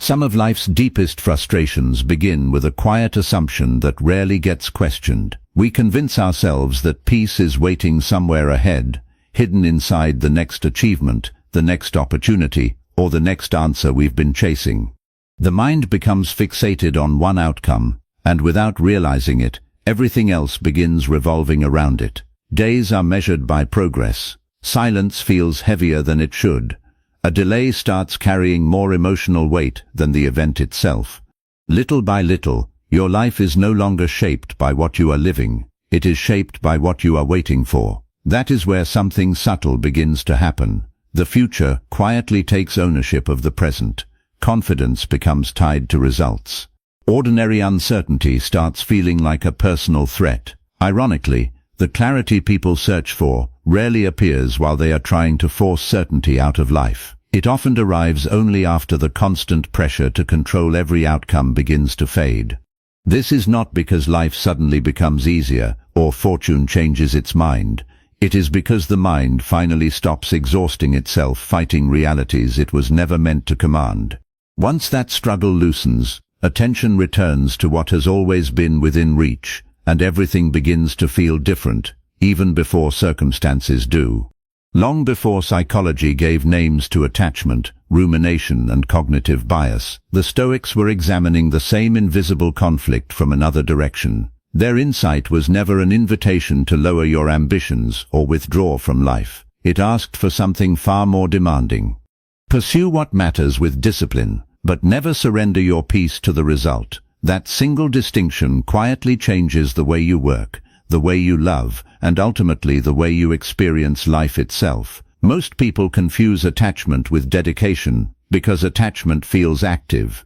Some of life's deepest frustrations begin with a quiet assumption that rarely gets questioned. We convince ourselves that peace is waiting somewhere ahead, hidden inside the next achievement, the next opportunity, or the next answer we've been chasing. The mind becomes fixated on one outcome, and without realizing it, everything else begins revolving around it. Days are measured by progress. Silence feels heavier than it should. A delay starts carrying more emotional weight than the event itself. Little by little, your life is no longer shaped by what you are living. It is shaped by what you are waiting for. That is where something subtle begins to happen. The future quietly takes ownership of the present. Confidence becomes tied to results. Ordinary uncertainty starts feeling like a personal threat. Ironically, the clarity people search for rarely appears while they are trying to force certainty out of life. It often arrives only after the constant pressure to control every outcome begins to fade. This is not because life suddenly becomes easier or fortune changes its mind. It is because the mind finally stops exhausting itself fighting realities it was never meant to command. Once that struggle loosens, attention returns to what has always been within reach, and everything begins to feel different, even before circumstances do. Long before psychology gave names to attachment, rumination, and cognitive bias, the Stoics were examining the same invisible conflict from another direction. Their insight was never an invitation to lower your ambitions or withdraw from life. It asked for something far more demanding. Pursue what matters with discipline, but never surrender your peace to the result. That single distinction quietly changes the way you work, the way you love, and ultimately the way you experience life itself. Most people confuse attachment with dedication because attachment feels active.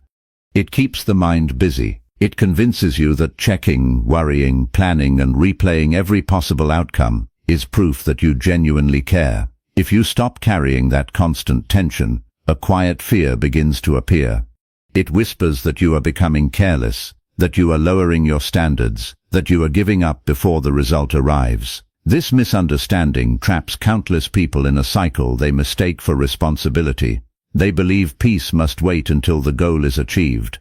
It keeps the mind busy. It convinces you that checking, worrying, planning, and replaying every possible outcome is proof that you genuinely care. If you stop carrying that constant tension, a quiet fear begins to appear. It whispers that you are becoming careless, that you are lowering your standards, that you are giving up before the result arrives. This misunderstanding traps countless people in a cycle they mistake for responsibility. They believe peace must wait until the goal is achieved.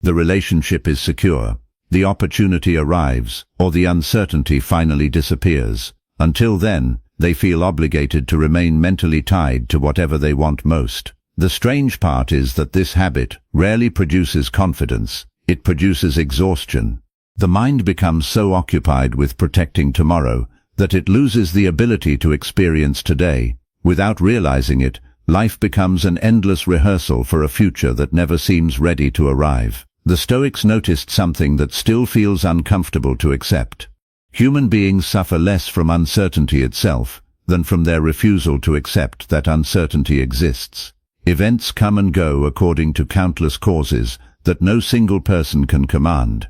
The relationship is secure, the opportunity arrives, or the uncertainty finally disappears. Until then, they feel obligated to remain mentally tied to whatever they want most. The strange part is that this habit rarely produces confidence. It produces exhaustion. The mind becomes so occupied with protecting tomorrow that it loses the ability to experience today. Without realizing it, life becomes an endless rehearsal for a future that never seems ready to arrive. The Stoics noticed something that still feels uncomfortable to accept. Human beings suffer less from uncertainty itself than from their refusal to accept that uncertainty exists. Events come and go according to countless causes that no single person can command.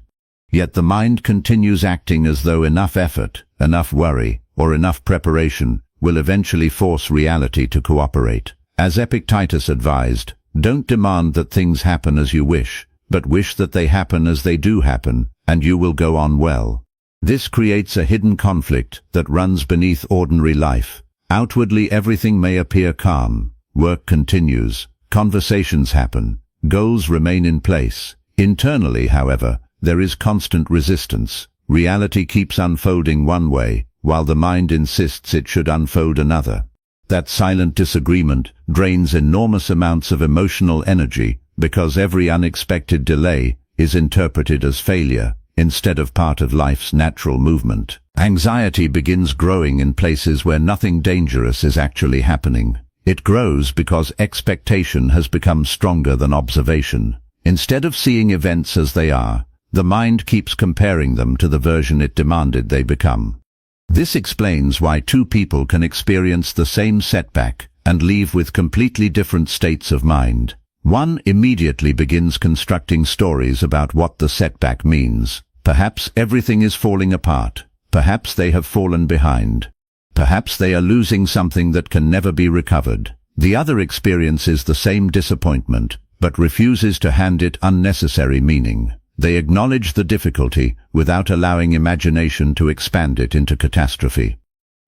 Yet the mind continues acting as though enough effort, enough worry, or enough preparation will eventually force reality to cooperate. As Epictetus advised, don't demand that things happen as you wish, but wish that they happen as they do happen, and you will go on well. This creates a hidden conflict that runs beneath ordinary life. Outwardly everything may appear calm. Work continues. Conversations happen. Goals remain in place. Internally, however, there is constant resistance. Reality keeps unfolding one way, while the mind insists it should unfold another. That silent disagreement drains enormous amounts of emotional energy because every unexpected delay is interpreted as failure instead of part of life's natural movement. Anxiety begins growing in places where nothing dangerous is actually happening. It grows because expectation has become stronger than observation. Instead of seeing events as they are, the mind keeps comparing them to the version it demanded they become. This explains why two people can experience the same setback and leave with completely different states of mind. One immediately begins constructing stories about what the setback means. Perhaps everything is falling apart. Perhaps they have fallen behind. Perhaps they are losing something that can never be recovered. The other experiences the same disappointment, but refuses to hand it unnecessary meaning. They acknowledge the difficulty without allowing imagination to expand it into catastrophe.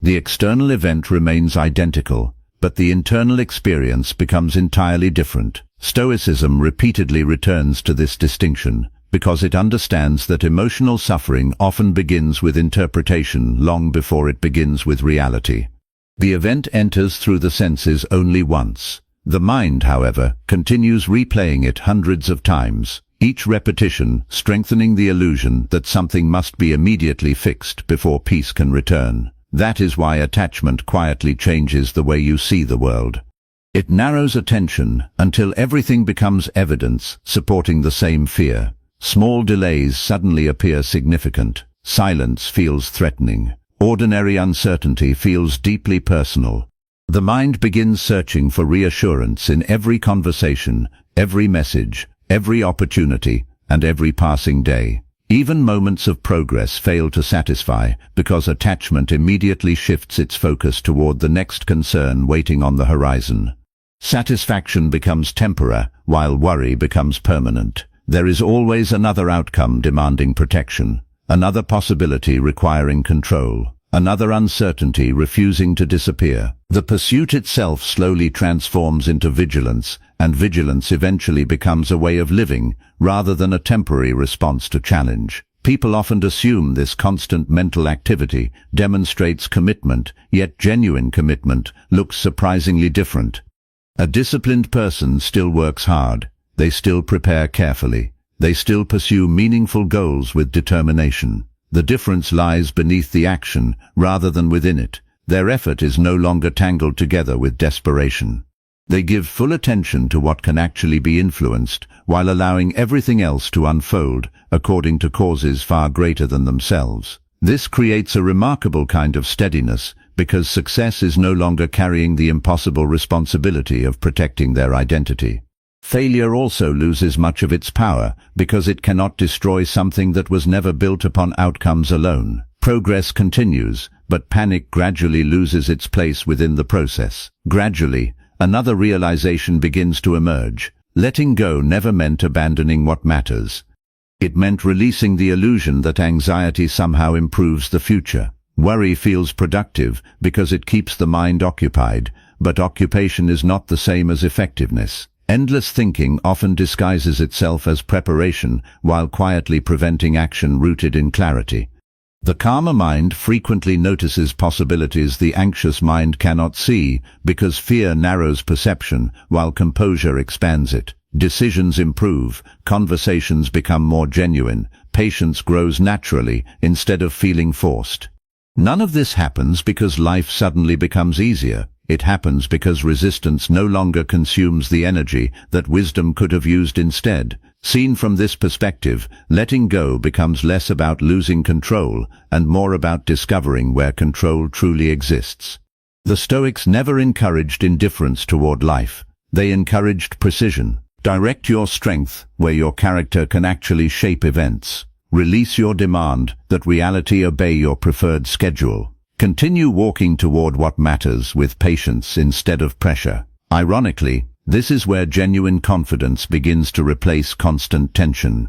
The external event remains identical, but the internal experience becomes entirely different. Stoicism repeatedly returns to this distinction, because it understands that emotional suffering often begins with interpretation long before it begins with reality. The event enters through the senses only once. The mind, however, continues replaying it hundreds of times, each repetition strengthening the illusion that something must be immediately fixed before peace can return. That is why attachment quietly changes the way you see the world. It narrows attention until everything becomes evidence supporting the same fear. Small delays suddenly appear significant. Silence feels threatening. Ordinary uncertainty feels deeply personal. The mind begins searching for reassurance in every conversation, every message, every opportunity, and every passing day. Even moments of progress fail to satisfy because attachment immediately shifts its focus toward the next concern waiting on the horizon. Satisfaction becomes temporary, while worry becomes permanent. There is always another outcome demanding protection, another possibility requiring control, another uncertainty refusing to disappear. The pursuit itself slowly transforms into vigilance, and vigilance eventually becomes a way of living, rather than a temporary response to challenge. People often assume this constant mental activity demonstrates commitment, yet genuine commitment looks surprisingly different. A disciplined person still works hard. They still prepare carefully. They still pursue meaningful goals with determination. The difference lies beneath the action rather than within it. Their effort is no longer tangled together with desperation. They give full attention to what can actually be influenced, while allowing everything else to unfold according to causes far greater than themselves. This creates a remarkable kind of steadiness, because success is no longer carrying the impossible responsibility of protecting their identity. Failure also loses much of its power, because it cannot destroy something that was never built upon outcomes alone. Progress continues, but panic gradually loses its place within the process. Gradually, another realization begins to emerge. Letting go never meant abandoning what matters. It meant releasing the illusion that anxiety somehow improves the future. Worry feels productive because it keeps the mind occupied, but occupation is not the same as effectiveness. Endless thinking often disguises itself as preparation while quietly preventing action rooted in clarity. The calmer mind frequently notices possibilities the anxious mind cannot see, because fear narrows perception while composure expands it. Decisions improve, conversations become more genuine, patience grows naturally instead of feeling forced. None of this happens because life suddenly becomes easier. It happens because resistance no longer consumes the energy that wisdom could have used instead. Seen from this perspective, letting go becomes less about losing control and more about discovering where control truly exists. The Stoics never encouraged indifference toward life. They encouraged precision. Direct your strength where your character can actually shape events. Release your demand that reality obey your preferred schedule. Continue walking toward what matters with patience instead of pressure. Ironically, this is where genuine confidence begins to replace constant tension.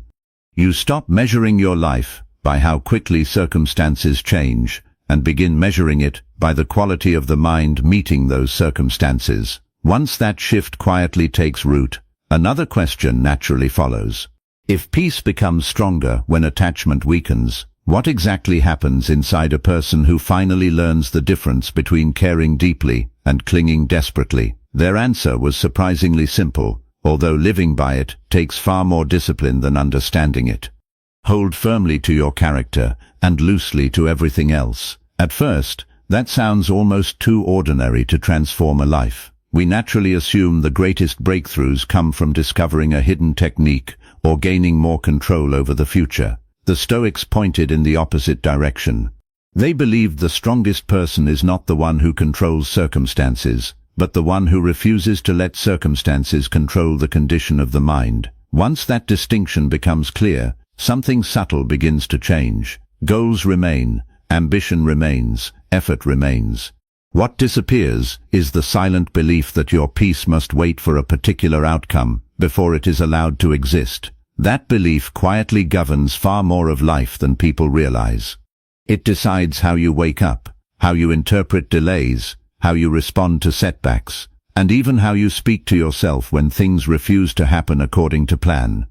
You stop measuring your life by how quickly circumstances change and begin measuring it by the quality of the mind meeting those circumstances. Once that shift quietly takes root, another question naturally follows. If peace becomes stronger when attachment weakens, what exactly happens inside a person who finally learns the difference between caring deeply and clinging desperately? Their answer was surprisingly simple, although living by it takes far more discipline than understanding it. Hold firmly to your character and loosely to everything else. At first, that sounds almost too ordinary to transform a life. We naturally assume the greatest breakthroughs come from discovering a hidden technique or gaining more control over the future. The Stoics pointed in the opposite direction. They believed the strongest person is not the one who controls circumstances, but the one who refuses to let circumstances control the condition of the mind. Once that distinction becomes clear, something subtle begins to change. Goals remain, ambition remains, effort remains. What disappears is the silent belief that your peace must wait for a particular outcome before it is allowed to exist. That belief quietly governs far more of life than people realize. It decides how you wake up, how you interpret delays, how you respond to setbacks, and even how you speak to yourself when things refuse to happen according to plan.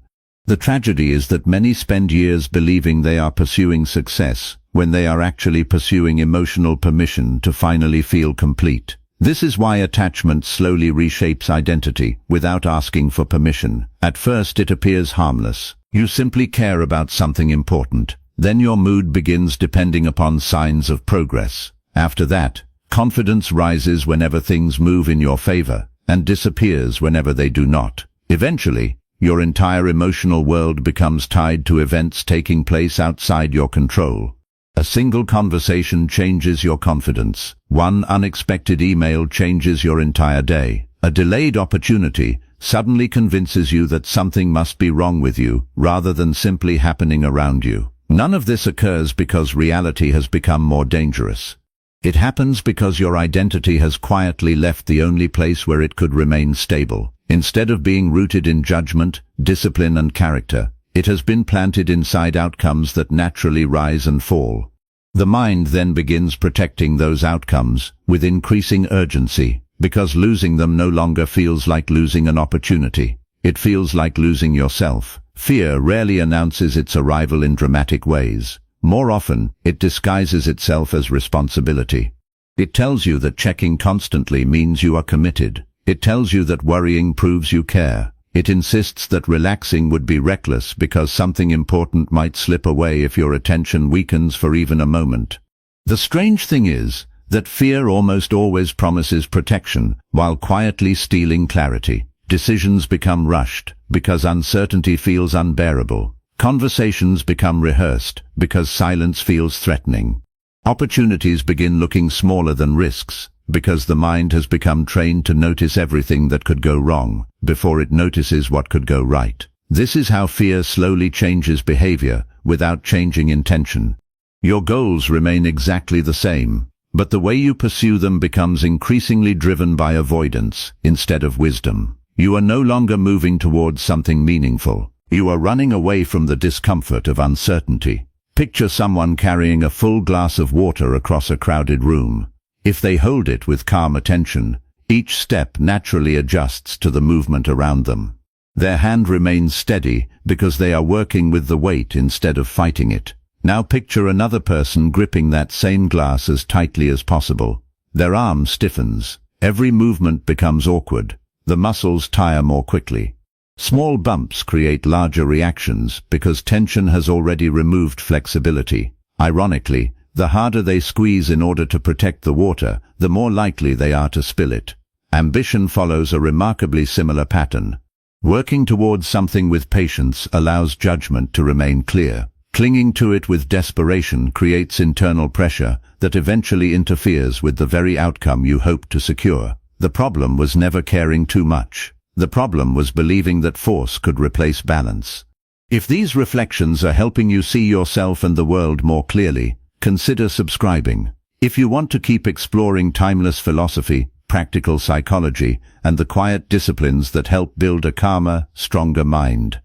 The tragedy is that many spend years believing they are pursuing success, when they are actually pursuing emotional permission to finally feel complete. This is why attachment slowly reshapes identity, without asking for permission. At first it appears harmless. You simply care about something important. Then your mood begins depending upon signs of progress. After that, confidence rises whenever things move in your favor, and disappears whenever they do not. Eventually, your entire emotional world becomes tied to events taking place outside your control. A single conversation changes your confidence. One unexpected email changes your entire day. A delayed opportunity suddenly convinces you that something must be wrong with you, rather than simply happening around you. None of this occurs because reality has become more dangerous. It happens because your identity has quietly left the only place where it could remain stable. Instead of being rooted in judgment, discipline and character, it has been planted inside outcomes that naturally rise and fall. The mind then begins protecting those outcomes with increasing urgency, because losing them no longer feels like losing an opportunity. It feels like losing yourself. Fear rarely announces its arrival in dramatic ways. More often, it disguises itself as responsibility. It tells you that checking constantly means you are committed. It tells you that worrying proves you care. It insists that relaxing would be reckless because something important might slip away if your attention weakens for even a moment. The strange thing is that fear almost always promises protection while quietly stealing clarity. Decisions become rushed because uncertainty feels unbearable. Conversations become rehearsed because silence feels threatening. Opportunities begin looking smaller than risks because the mind has become trained to notice everything that could go wrong before it notices what could go right. This is how fear slowly changes behavior without changing intention. Your goals remain exactly the same, but the way you pursue them becomes increasingly driven by avoidance instead of wisdom. You are no longer moving towards something meaningful. You are running away from the discomfort of uncertainty. Picture someone carrying a full glass of water across a crowded room. If they hold it with calm attention, each step naturally adjusts to the movement around them. Their hand remains steady because they are working with the weight instead of fighting it. Now picture another person gripping that same glass as tightly as possible. Their arm stiffens. Every movement becomes awkward. The muscles tire more quickly. Small bumps create larger reactions because tension has already removed flexibility. Ironically, the harder they squeeze in order to protect the water, the more likely they are to spill it. Ambition follows a remarkably similar pattern. Working towards something with patience allows judgment to remain clear. Clinging to it with desperation creates internal pressure that eventually interferes with the very outcome you hoped to secure. The problem was never caring too much. The problem was believing that force could replace balance. If these reflections are helping you see yourself and the world more clearly, consider subscribing. If you want to keep exploring timeless philosophy, practical psychology, and the quiet disciplines that help build a calmer, stronger mind,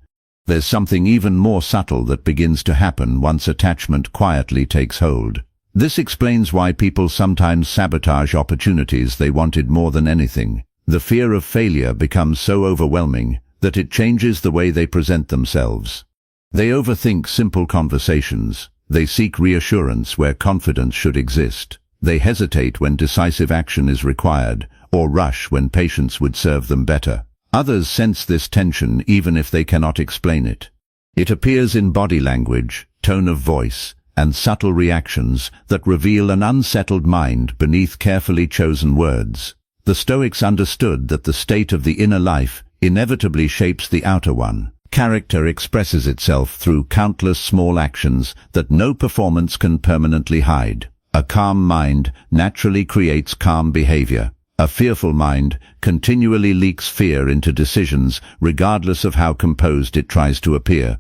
there's something even more subtle that begins to happen once attachment quietly takes hold. This explains why people sometimes sabotage opportunities they wanted more than anything. The fear of failure becomes so overwhelming that it changes the way they present themselves. They overthink simple conversations. They seek reassurance where confidence should exist. They hesitate when decisive action is required, or rush when patience would serve them better. Others sense this tension even if they cannot explain it. It appears in body language, tone of voice, and subtle reactions that reveal an unsettled mind beneath carefully chosen words. The Stoics understood that the state of the inner life inevitably shapes the outer one. Character expresses itself through countless small actions that no performance can permanently hide. A calm mind naturally creates calm behavior. A fearful mind continually leaks fear into decisions, regardless of how composed it tries to appear.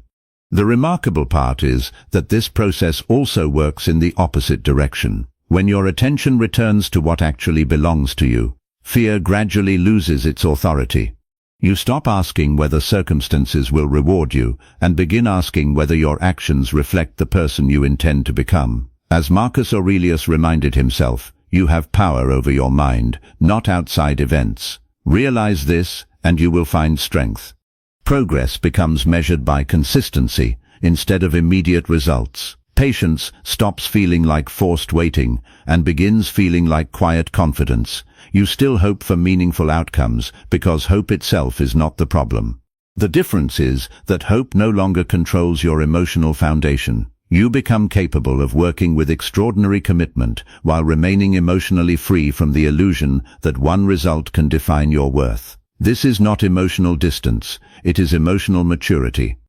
The remarkable part is that this process also works in the opposite direction. When your attention returns to what actually belongs to you, fear gradually loses its authority. You stop asking whether circumstances will reward you and begin asking whether your actions reflect the person you intend to become. As Marcus Aurelius reminded himself, you have power over your mind, not outside events. Realize this, and you will find strength. Progress becomes measured by consistency instead of immediate results. Patience stops feeling like forced waiting and begins feeling like quiet confidence. You still hope for meaningful outcomes because hope itself is not the problem. The difference is that hope no longer controls your emotional foundation. You become capable of working with extraordinary commitment while remaining emotionally free from the illusion that one result can define your worth. This is not emotional distance, it is emotional maturity.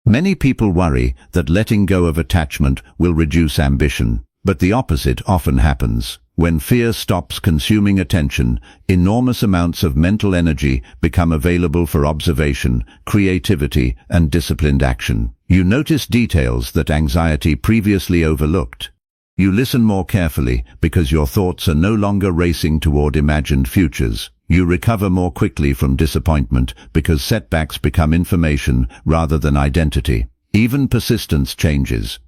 Many people worry that letting go of attachment will reduce ambition, but the opposite often happens. When fear stops consuming attention, enormous amounts of mental energy become available for observation, creativity, and disciplined action. You notice details that anxiety previously overlooked. You listen more carefully because your thoughts are no longer racing toward imagined futures. You recover more quickly from disappointment because setbacks become information rather than identity. Even persistence changes.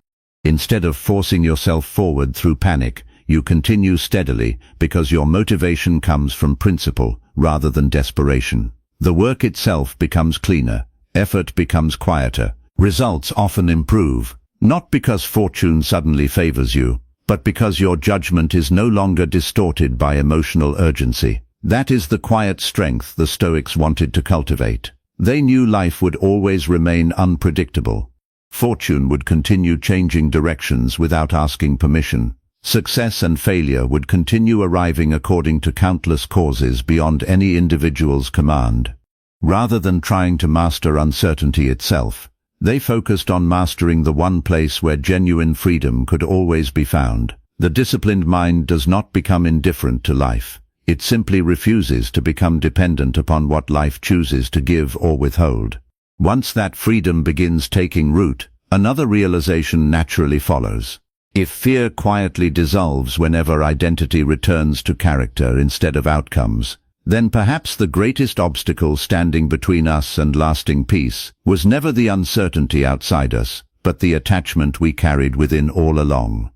Instead of forcing yourself forward through panic, you continue steadily because your motivation comes from principle rather than desperation. The work itself becomes cleaner, effort becomes quieter, results often improve, not because fortune suddenly favors you, but because your judgment is no longer distorted by emotional urgency. That is the quiet strength the Stoics wanted to cultivate. They knew life would always remain unpredictable. Fortune would continue changing directions without asking permission. Success and failure would continue arriving according to countless causes beyond any individual's command. Rather than trying to master uncertainty itself, they focused on mastering the one place where genuine freedom could always be found. The disciplined mind does not become indifferent to life. It simply refuses to become dependent upon what life chooses to give or withhold. Once that freedom begins taking root, another realization naturally follows. If fear quietly dissolves whenever identity returns to character instead of outcomes, then perhaps the greatest obstacle standing between us and lasting peace was never the uncertainty outside us, but the attachment we carried within all along.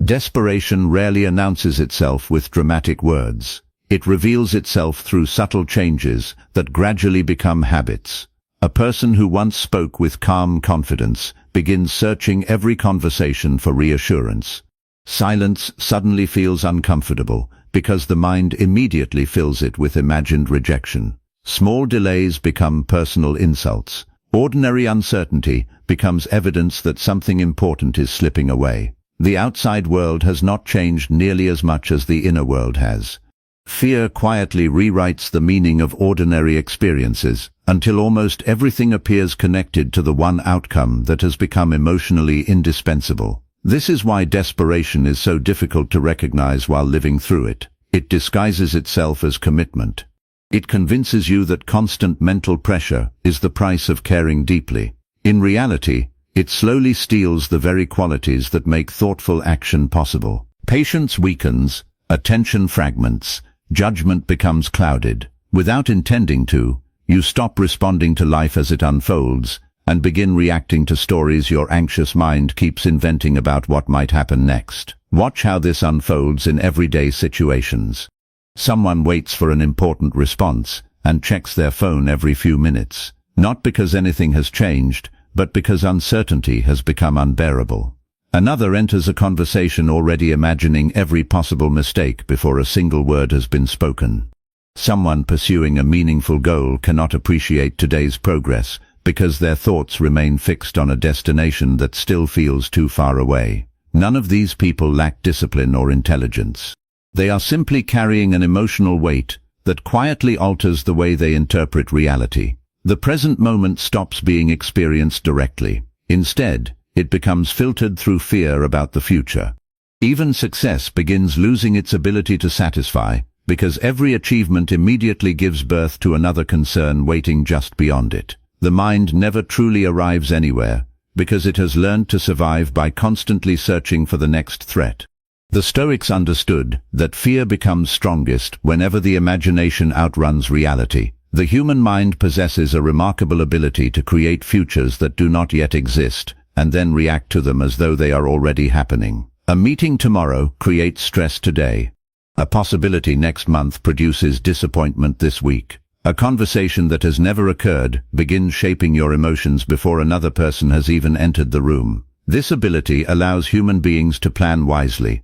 Desperation rarely announces itself with dramatic words. It reveals itself through subtle changes that gradually become habits. A person who once spoke with calm confidence begins searching every conversation for reassurance. Silence suddenly feels uncomfortable because the mind immediately fills it with imagined rejection. Small delays become personal insults. Ordinary uncertainty becomes evidence that something important is slipping away. The outside world has not changed nearly as much as the inner world has. Fear quietly rewrites the meaning of ordinary experiences until almost everything appears connected to the one outcome that has become emotionally indispensable. This is why desperation is so difficult to recognize while living through it. It disguises itself as commitment. It convinces you that constant mental pressure is the price of caring deeply. In reality, it slowly steals the very qualities that make thoughtful action possible. Patience weakens, attention fragments, judgment becomes clouded. Without intending to, you stop responding to life as it unfolds and begin reacting to stories your anxious mind keeps inventing about what might happen next. Watch how this unfolds in everyday situations. Someone waits for an important response and checks their phone every few minutes, not because anything has changed, but because uncertainty has become unbearable. Another enters a conversation already imagining every possible mistake before a single word has been spoken. Someone pursuing a meaningful goal cannot appreciate today's progress because their thoughts remain fixed on a destination that still feels too far away. None of these people lack discipline or intelligence. They are simply carrying an emotional weight that quietly alters the way they interpret reality. The present moment stops being experienced directly. Instead, it becomes filtered through fear about the future. Even success begins losing its ability to satisfy because every achievement immediately gives birth to another concern waiting just beyond it. The mind never truly arrives anywhere because it has learned to survive by constantly searching for the next threat. The Stoics understood that fear becomes strongest whenever the imagination outruns reality. The human mind possesses a remarkable ability to create futures that do not yet exist, and then react to them as though they are already happening. A meeting tomorrow creates stress today. A possibility next month produces disappointment this week. A conversation that has never occurred begins shaping your emotions before another person has even entered the room. This ability allows human beings to plan wisely.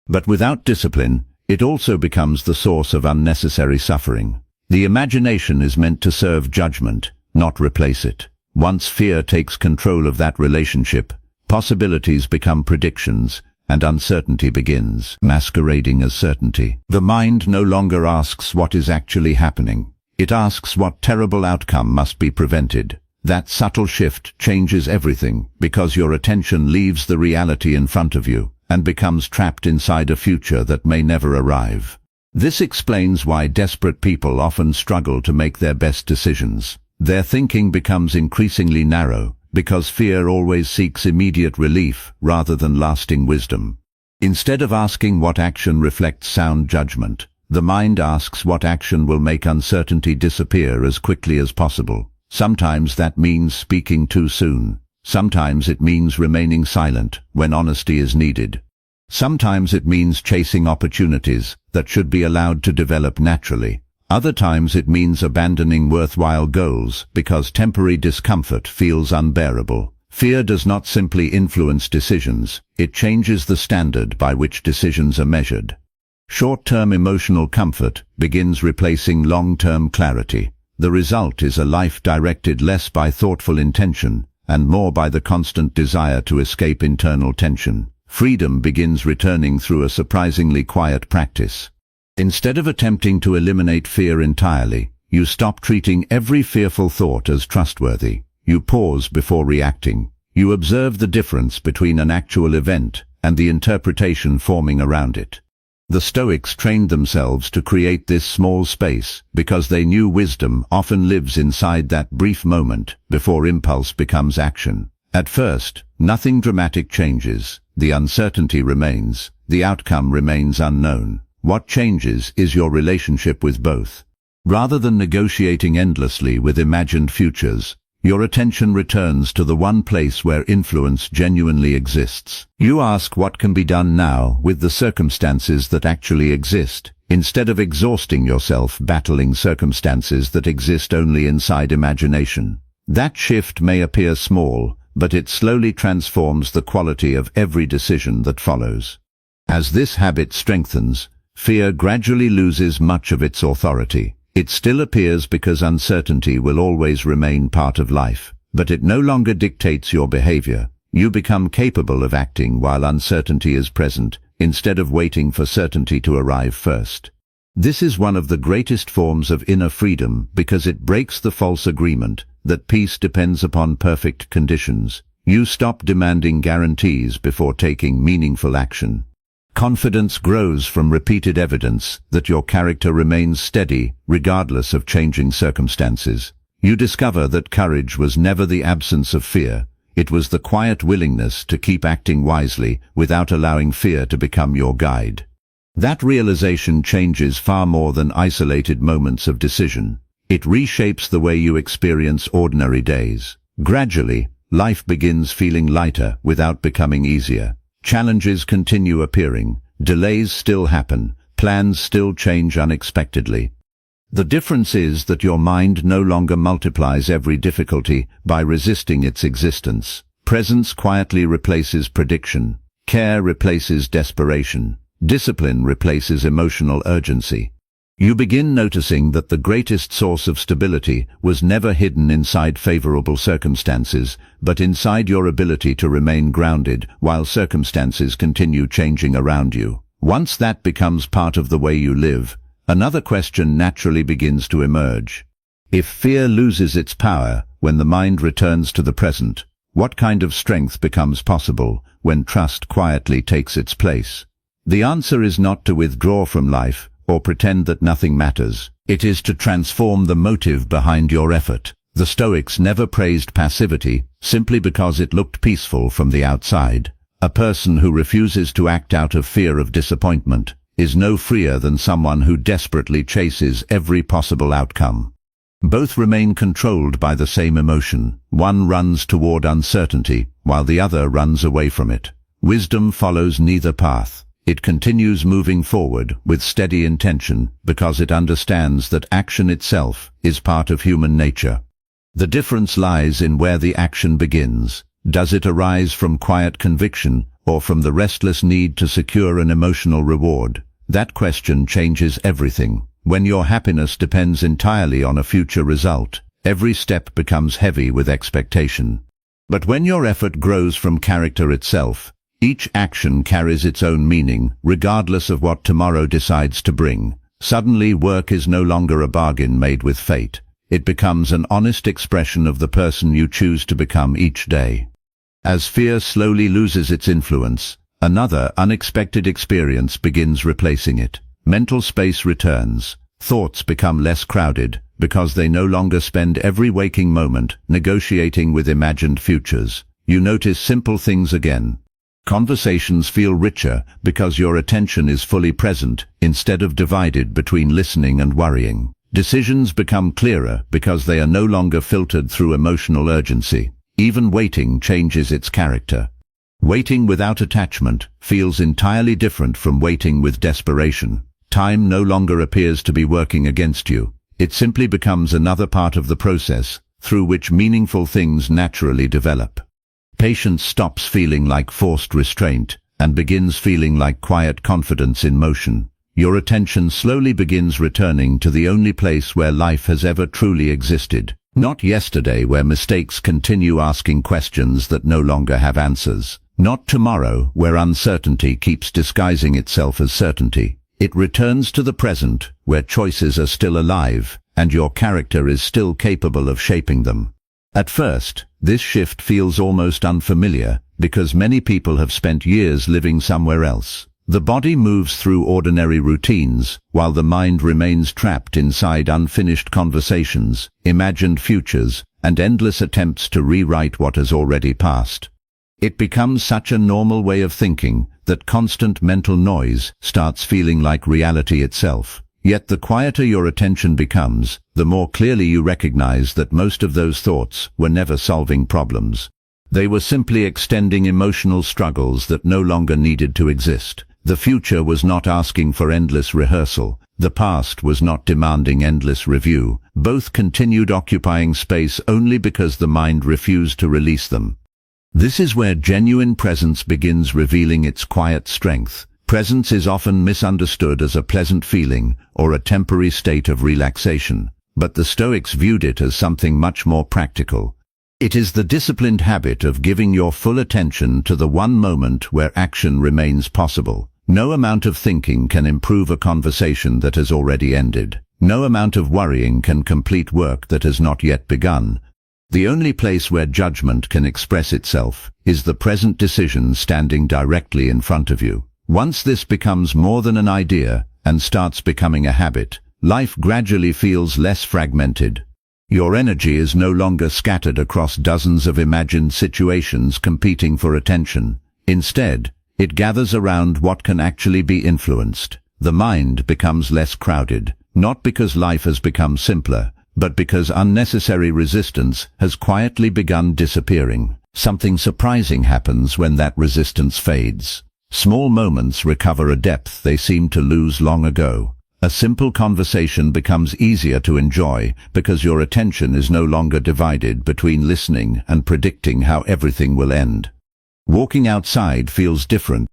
But without discipline, it also becomes the source of unnecessary suffering. The imagination is meant to serve judgment, not replace it. Once fear takes control of that relationship, possibilities become predictions, and uncertainty begins, masquerading as certainty. The mind no longer asks what is actually happening. It asks what terrible outcome must be prevented. That subtle shift changes everything, because your attention leaves the reality in front of you and becomes trapped inside a future that may never arrive. This explains why desperate people often struggle to make their best decisions. Their thinking becomes increasingly narrow, because fear always seeks immediate relief rather than lasting wisdom. Instead of asking what action reflects sound judgment, the mind asks what action will make uncertainty disappear as quickly as possible. Sometimes that means speaking too soon. Sometimes it means remaining silent when honesty is needed. Sometimes it means chasing opportunities that should be allowed to develop naturally. Other times it means abandoning worthwhile goals because temporary discomfort feels unbearable. Fear does not simply influence decisions, it changes the standard by which decisions are measured. Short-term emotional comfort begins replacing long-term clarity. The result is a life directed less by thoughtful intention and more by the constant desire to escape internal tension. Freedom begins returning through a surprisingly quiet practice. Instead of attempting to eliminate fear entirely, you stop treating every fearful thought as trustworthy. You pause before reacting. You observe the difference between an actual event and the interpretation forming around it. The Stoics trained themselves to create this small space because they knew wisdom often lives inside that brief moment before impulse becomes action. At first, nothing dramatic changes. The uncertainty remains. The outcome remains unknown. What changes is your relationship with both. Rather than negotiating endlessly with imagined futures, your attention returns to the one place where influence genuinely exists. You ask what can be done now with the circumstances that actually exist, instead of exhausting yourself battling circumstances that exist only inside imagination. That shift may appear small, but it slowly transforms the quality of every decision that follows. As this habit strengthens, fear gradually loses much of its authority. It still appears because uncertainty will always remain part of life, but it no longer dictates your behavior. You become capable of acting while uncertainty is present, instead of waiting for certainty to arrive first. This is one of the greatest forms of inner freedom because it breaks the false agreement that peace depends upon perfect conditions. You stop demanding guarantees before taking meaningful action. Confidence grows from repeated evidence that your character remains steady regardless of changing circumstances. You discover that courage was never the absence of fear. It was the quiet willingness to keep acting wisely without allowing fear to become your guide. That realization changes far more than isolated moments of decision. It reshapes the way you experience ordinary days. Gradually, life begins feeling lighter without becoming easier. Challenges continue appearing, delays still happen, plans still change unexpectedly. The difference is that your mind no longer multiplies every difficulty by resisting its existence. Presence quietly replaces prediction. Care replaces desperation. Discipline replaces emotional urgency. You begin noticing that the greatest source of stability was never hidden inside favorable circumstances, but inside your ability to remain grounded while circumstances continue changing around you. Once that becomes part of the way you live, another question naturally begins to emerge. If fear loses its power when the mind returns to the present, what kind of strength becomes possible when trust quietly takes its place? The answer is not to withdraw from life or pretend that nothing matters. It is to transform the motive behind your effort. The Stoics never praised passivity simply because it looked peaceful from the outside. A person who refuses to act out of fear of disappointment is no freer than someone who desperately chases every possible outcome. Both remain controlled by the same emotion. One runs toward uncertainty, while the other runs away from it. Wisdom follows neither path. it continues moving forward with steady intention because it understands that action itself is part of human nature. The difference lies in where the action begins. Does it arise from quiet conviction or from the restless need to secure an emotional reward? That question changes everything. When your happiness depends entirely on a future result, every step becomes heavy with expectation. But when your effort grows from character itself, each action carries its own meaning, regardless of what tomorrow decides to bring. Suddenly, work is no longer a bargain made with fate. It becomes an honest expression of the person you choose to become each day. As fear slowly loses its influence, another unexpected experience begins replacing it. Mental space returns. Thoughts become less crowded because they no longer spend every waking moment negotiating with imagined futures. You notice simple things again. Conversations feel richer because your attention is fully present instead of divided between listening and worrying. Decisions become clearer because they are no longer filtered through emotional urgency. Even waiting changes its character. Waiting without attachment feels entirely different from waiting with desperation. Time no longer appears to be working against you. It simply becomes another part of the process through which meaningful things naturally develop. Patience stops feeling like forced restraint and begins feeling like quiet confidence in motion. Your attention slowly begins returning to the only place where life has ever truly existed. Not yesterday, where mistakes continue asking questions that no longer have answers. Not tomorrow, where uncertainty keeps disguising itself as certainty. It returns to the present, where choices are still alive, and your character is still capable of shaping them. At first, this shift feels almost unfamiliar, because many people have spent years living somewhere else. The body moves through ordinary routines, while the mind remains trapped inside unfinished conversations, imagined futures, and endless attempts to rewrite what has already passed. It becomes such a normal way of thinking that constant mental noise starts feeling like reality itself. Yet the quieter your attention becomes, the more clearly you recognize that most of those thoughts were never solving problems. They were simply extending emotional struggles that no longer needed to exist. The future was not asking for endless rehearsal. The past was not demanding endless review. Both continued occupying space only because the mind refused to release them. This is where genuine presence begins revealing its quiet strength. Presence is often misunderstood as a pleasant feeling or a temporary state of relaxation, but the Stoics viewed it as something much more practical. It is the disciplined habit of giving your full attention to the one moment where action remains possible. No amount of thinking can improve a conversation that has already ended. No amount of worrying can complete work that has not yet begun. The only place where judgment can express itself is the present decision standing directly in front of you. Once this becomes more than an idea and starts becoming a habit, life gradually feels less fragmented. Your energy is no longer scattered across dozens of imagined situations competing for attention. Instead, it gathers around what can actually be influenced. The mind becomes less crowded, not because life has become simpler, but because unnecessary resistance has quietly begun disappearing. Something surprising happens when that resistance fades. Small moments recover a depth they seemed to lose long ago. A simple conversation becomes easier to enjoy because your attention is no longer divided between listening and predicting how everything will end. Walking outside feels different